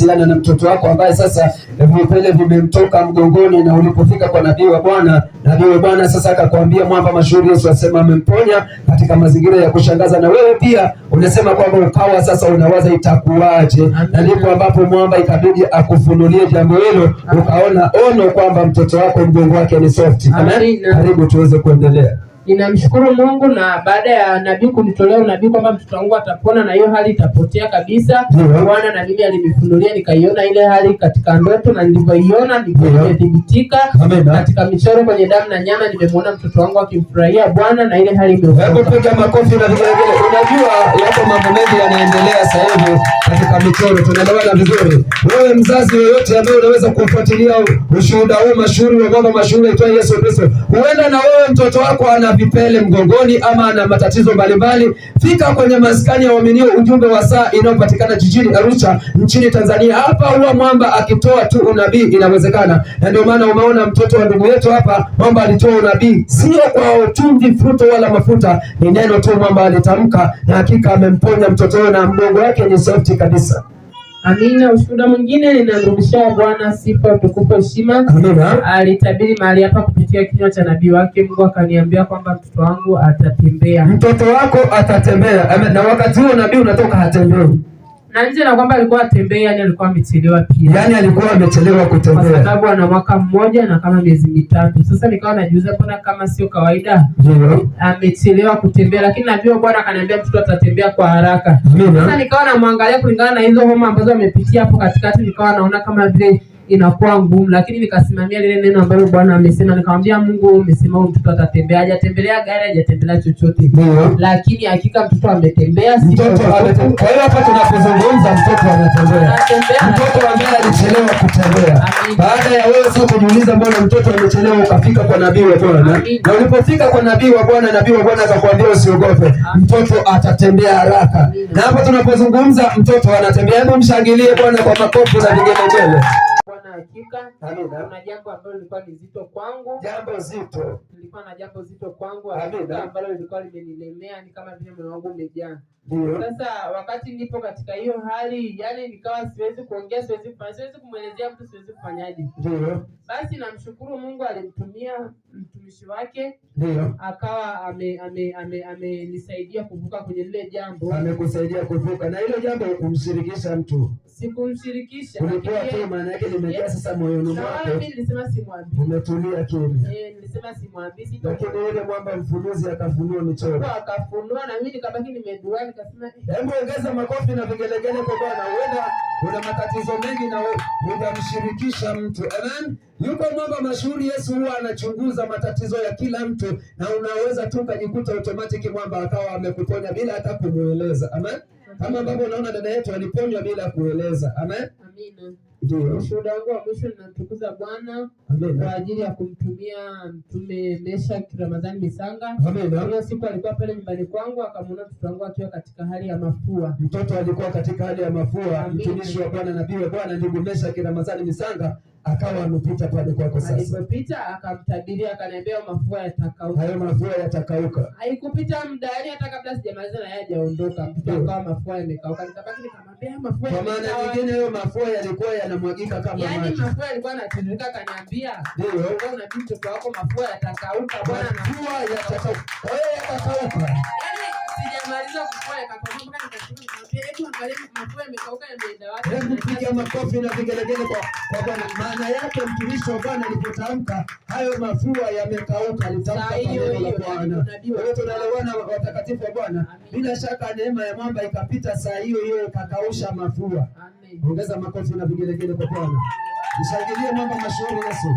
Na mtoto wako ambaye sasa vipele vimemtoka mgongoni, na ulipofika kwa nabii wa Bwana sasa akakwambia mwamba mashuhuri Yesu asema amemponya katika mazingira ya kushangaza, na wewe pia unasema kwamba ukawa sasa unawaza itakuwaje, na ndipo ambapo mwamba ikabidi akufunulie jambo hilo, ukaona ono kwamba mtoto wako mgongo wake ni soft. Amen. Karibu tuweze kuendelea. Ninamshukuru Mungu, na baada ya nabii kunitolea unabii kwamba mtoto wangu atapona na hiyo hali itapotea kabisa. Bwana na mimi alinifunulia, nikaiona ile hali katika ndoto, na nilivyoiona nimethibitika katika michoro kwenye damu na nyama. Nimemwona mtoto wangu akimfurahia Bwana na ile hali imeondoka. Hebu piga makofi na vigelegele. Unajua yako mambo mengi yanaendelea sasa hivi katika michoro, tunaelewana vizuri. Wewe mzazi yoyote ambaye unaweza kufuatilia ushuhuda huu mashuhuri wa mama mashuhuri aitwa Yesu Kristo, huenda na wewe mtoto wako ana vipele mgongoni ama na matatizo mbalimbali, fika kwenye maskani ya waaminio ujumbe wa saa inayopatikana jijini Arusha nchini Tanzania. Hapa huwa mwamba akitoa tu unabii inawezekana, na ndio maana umeona mtoto wa ndugu yetu hapa mwamba alitoa unabii, sio kwa chumvi, fruto wala mafuta, ni neno tu mwamba alitamka, na hakika amemponya mtoto huyo na mgongo wake ni soft kabisa. Amina. Ushuhuda mwingine ninamrudishia Bwana sifa, utukufu, heshima. Amina. Alitabiri mahali hapa kupitia kinywa cha nabii wake. Mungu akaniambia kwamba mtoto wangu atatembea. Mtoto wako atatembea. Amen. Na wakati huo nabii unatoka hatembei. Na nje na kwamba alikuwa atembea, yani alikuwa amechelewa pia. Yani alikuwa amechelewa kutembea. Kwa sababu ana mwaka mmoja na kama miezi mitatu. Sasa nikawa najiuliza mbona kama sio kawaida. Ndio. Amechelewa kutembea, lakini nabii wa Bwana akaniambia mtoto atatembea kwa haraka. Sasa nikawa namwangalia kulingana na hizo homa ambazo amepitia hapo katikati, nikawa naona kama vile inakuwa ngumu, lakini nikasimamia lile neno ambalo Bwana amesema. Nikamwambia Mungu, umesema huyu mtoto atatembea. Hajatembelea gari, hajatembelea chochote. Lakini hakika mtoto ametembea. Mtoto ametembea. Kwa hiyo hapa tunapozungumza mtoto anatembea. Mtoto ambaye alichelewa kutembea. Baada ya wewe sasa kujiuliza mbona mtoto amechelewa, ukafika kwa nabii wa Bwana. Na ulipofika kwa nabii wa Bwana, nabii wa Bwana akakwambia usiogope. Mtoto atatembea haraka. Na hapa tunapozungumza mtoto anatembea. Hebu mshangilie Bwana kwa makofi na vigelegele. Hakika kuna jambo ambalo lilikuwa ni zito kwangu. Jambo zito. Nilikuwa na jambo zito kwangu ambalo lilikuwa limenilemea, ni kama vile moyo wangu umejaa. Sasa wakati nipo katika hiyo hali, yani nikawa siwezi kuongea, siwezi kumwelezea mtu, siwezi kufanyaje. Basi namshukuru Mungu, alimtumia mtumishi wake. Akawa amenisaidia kuvuka kwenye lile jambo. Amekusaidia kuvuka, na hilo jambo kumshirikisha mtu. Sikumshirikisha. Ulikuwa tu maana yake limejaa sasa moyoni mwako. Mimi nilisema simwambii. Umetulia kimya. Nilisema simwambii. Lakini yule mwamba mfunuzi akafunua michoro. Akafunua, na mimi nikabaki nimedua, nikasema hebu ongeza makofi na vigelegele kwa Bwana. Huenda una matatizo mengi na unamshirikisha mtu. Amen. Yuko mwamba mashuhuri Yesu, huwa anachunguza matatizo ya kila mtu, na unaweza tu kujikuta automatic mwamba akawa amekuponya bila hata kumueleza. Amen. Kama ambavyo unaona dada yetu aliponywa bila kueleza. Amen. Amina. Ndio. Ushuhuda wangu wa mwisho, ninamtukuza Bwana kwa ajili ya kumtumia Mtume Meshack Ramadhani Misanga. Hiyo siku alikuwa pale nyumbani kwangu, akamwona mtoto wangu akiwa katika hali ya mafua. Mtoto alikuwa katika hali ya mafua. Mtumishi wa Bwana, nabii wa Bwana, ndugu Meshack Ramadhani Misanga akawa amepita pale kwako. Sasa alipopita akamtabiria, akaniambia mafua yatakauka. Hayo mafua yatakauka. Haikupita muda, yani hata kabla sijamaliza na yeye hajaondoka, mtoto akawa mafua yamekauka. Nikabaki nikamwambia mafua. Kwa maana nyingine hayo mafua yalikuwa yanamwagika kama maji. Yani mafua yalikuwa yanatiririka. Akaniambia ndio, wewe na mtoto wako mafua yatakauka Bwana, mafua yatakauka. Wewe yatakauka. Yani sijamaliza kufua yakakauka, nikamwambia hebu angalia mafua yamekauka, yameenda wapi? Hebu piga makofi na vigelegele kwa Bwana. Maana yake mtumishi wa Bwana alipotamka hayo mafua yamekauka, alitamka kwa neno la Bwana. Wewe tunaelewana watakatifu wa Bwana. Bila shaka neema ya mwamba ikapita saa hiyo hiyo ikakausha mafua. Amen. Ongeza makofi na vigelegele kwa Bwana. Mshangilie mwamba mashuhuri Yesu.